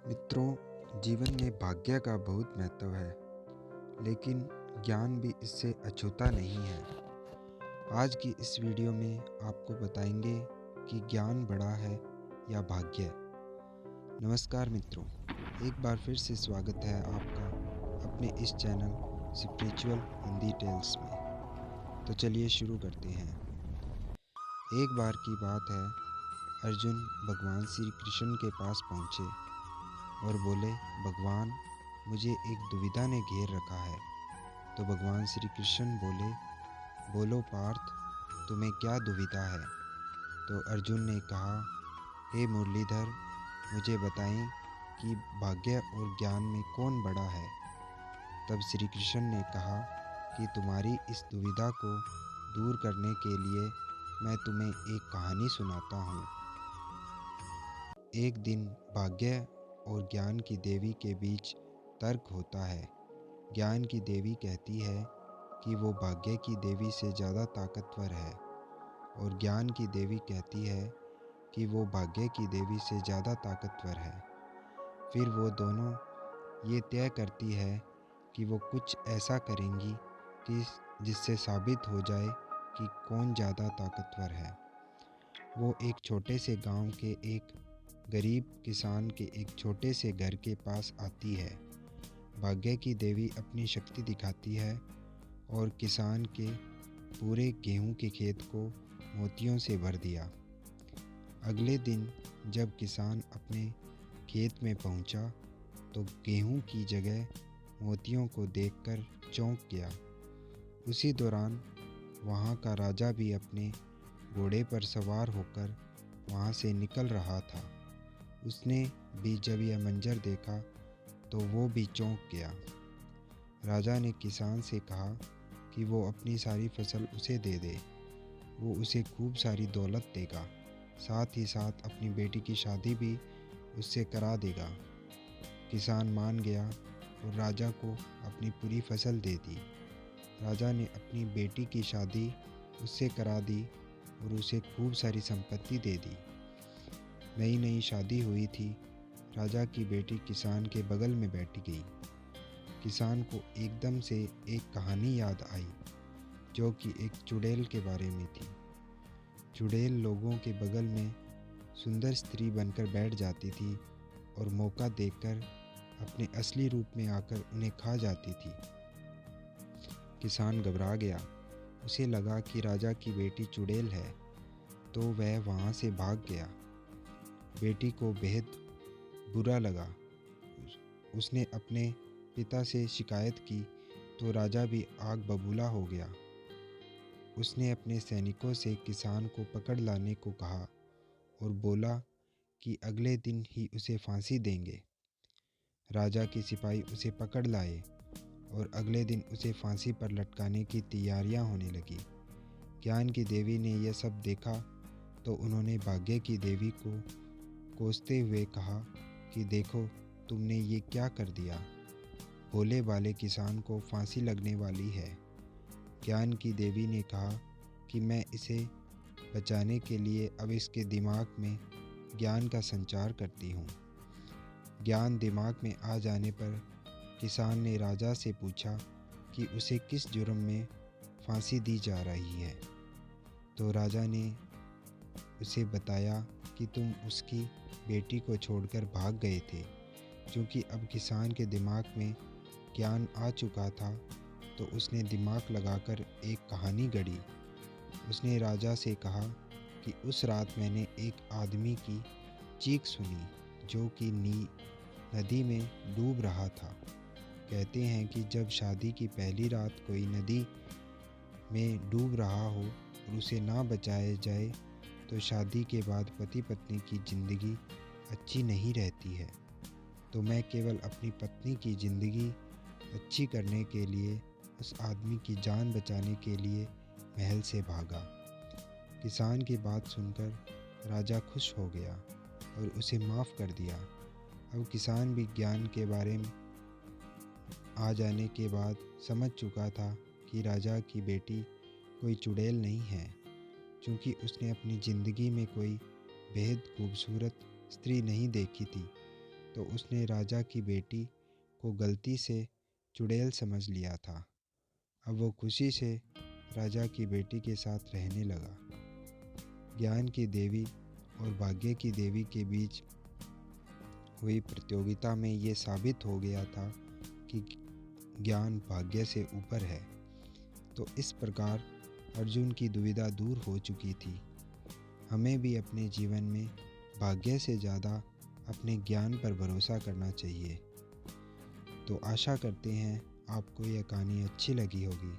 मित्रों, जीवन में भाग्य का बहुत महत्व है, लेकिन ज्ञान भी इससे अछूता नहीं है। आज की इस वीडियो में आपको बताएंगे कि ज्ञान बड़ा है या भाग्य। नमस्कार मित्रों, एक बार फिर से स्वागत है आपका अपने इस चैनल स्पिरिचुअल हिंदी टेल्स में। तो चलिए शुरू करते हैं। एक बार की बात है, अर्जुन भगवान श्री कृष्ण के पास पहुँचे और बोले, भगवान, मुझे एक दुविधा ने घेर रखा है। तो भगवान श्री कृष्ण बोले, बोलो पार्थ, तुम्हें क्या दुविधा है। तो अर्जुन ने कहा, हे मुरलीधर, मुझे बताएं कि भाग्य और ज्ञान में कौन बड़ा है। तब श्री कृष्ण ने कहा कि तुम्हारी इस दुविधा को दूर करने के लिए मैं तुम्हें एक कहानी सुनाता हूँ। एक दिन भाग्य और ज्ञान की देवी के बीच तर्क होता है। ज्ञान की देवी कहती है कि वो भाग्य की देवी से ज़्यादा ताकतवर है, और ज्ञान की देवी कहती है कि वो भाग्य की देवी से ज़्यादा ताकतवर है। फिर वो दोनों ये तय करती है कि वो कुछ ऐसा करेंगी कि जिससे साबित हो जाए कि कौन ज़्यादा ताकतवर है। वो एक छोटे से गांव के एक गरीब किसान के एक छोटे से घर के पास आती है। भाग्य की देवी अपनी शक्ति दिखाती है और किसान के पूरे गेहूं के खेत को मोतियों से भर दिया। अगले दिन जब किसान अपने खेत में पहुंचा तो गेहूं की जगह मोतियों को देखकर चौंक गया। उसी दौरान वहां का राजा भी अपने घोड़े पर सवार होकर वहां से निकल रहा था। उसने भी जब यह मंजर देखा तो वो भी चौंक गया। राजा ने किसान से कहा कि वो अपनी सारी फसल उसे दे दे। वो उसे खूब सारी दौलत देगा, साथ ही साथ अपनी बेटी की शादी भी उससे करा देगा। किसान मान गया और राजा को अपनी पूरी फसल दे दी। राजा ने अपनी बेटी की शादी उससे करा दी और उसे खूब सारी संपत्ति दे दी। नई नई शादी हुई थी। राजा की बेटी किसान के बगल में बैठी गई। किसान को एकदम से एक कहानी याद आई, जो कि एक चुड़ैल के बारे में थी। चुड़ैल लोगों के बगल में सुंदर स्त्री बनकर बैठ जाती थी और मौका देखकर अपने असली रूप में आकर उन्हें खा जाती थी। किसान घबरा गया। उसे लगा कि राजा की बेटी चुड़ैल है, तो वह वहाँ से भाग गया। बेटी को बेहद बुरा लगा। उसने अपने पिता से शिकायत की तो राजा भी आग बबूला हो गया। उसने अपने सैनिकों से किसान को पकड़ लाने को कहा और बोला कि अगले दिन ही उसे फांसी देंगे। राजा के सिपाही उसे पकड़ लाए और अगले दिन उसे फांसी पर लटकाने की तैयारियां होने लगी। ज्ञान की देवी ने यह सब देखा तो उन्होंने भाग्य की देवी को कोसते हुए कहा कि देखो, तुमने ये क्या कर दिया। भोले भाले किसान को फांसी लगने वाली है। ज्ञान की देवी ने कहा कि मैं इसे बचाने के लिए अब इसके दिमाग में ज्ञान का संचार करती हूँ। ज्ञान दिमाग में आ जाने पर किसान ने राजा से पूछा कि उसे किस जुर्म में फांसी दी जा रही है। तो राजा ने उसे बताया कि तुम उसकी बेटी को छोड़कर भाग गए थे। क्योंकि अब किसान के दिमाग में ज्ञान आ चुका था तो उसने दिमाग लगाकर एक कहानी गढ़ी। उसने राजा से कहा कि उस रात मैंने एक आदमी की चीख सुनी जो कि नदी में डूब रहा था। कहते हैं कि जब शादी की पहली रात कोई नदी में डूब रहा हो और उसे ना बचाया जाए तो शादी के बाद पति पत्नी की ज़िंदगी अच्छी नहीं रहती है। तो मैं केवल अपनी पत्नी की ज़िंदगी अच्छी करने के लिए उस आदमी की जान बचाने के लिए महल से भागा। किसान की बात सुनकर राजा खुश हो गया और उसे माफ़ कर दिया। अब किसान भी ज्ञान के बारे में आ जाने के बाद समझ चुका था कि राजा की बेटी कोई चुड़ैल नहीं है। क्योंकि उसने अपनी ज़िंदगी में कोई बेहद खूबसूरत स्त्री नहीं देखी थी, तो तो उसने राजा की बेटी को गलती से चुड़ैल समझ लिया था। अब वो खुशी से राजा की बेटी के साथ रहने लगा। ज्ञान की देवी और भाग्य की देवी के बीच हुई प्रतियोगिता में ये साबित हो गया था कि ज्ञान भाग्य से ऊपर है। तो इस प्रकार अर्जुन की दुविधा दूर हो चुकी थी। हमें भी अपने जीवन में भाग्य से ज़्यादा अपने ज्ञान पर भरोसा करना चाहिए। तो आशा करते हैं आपको यह कहानी अच्छी लगी होगी।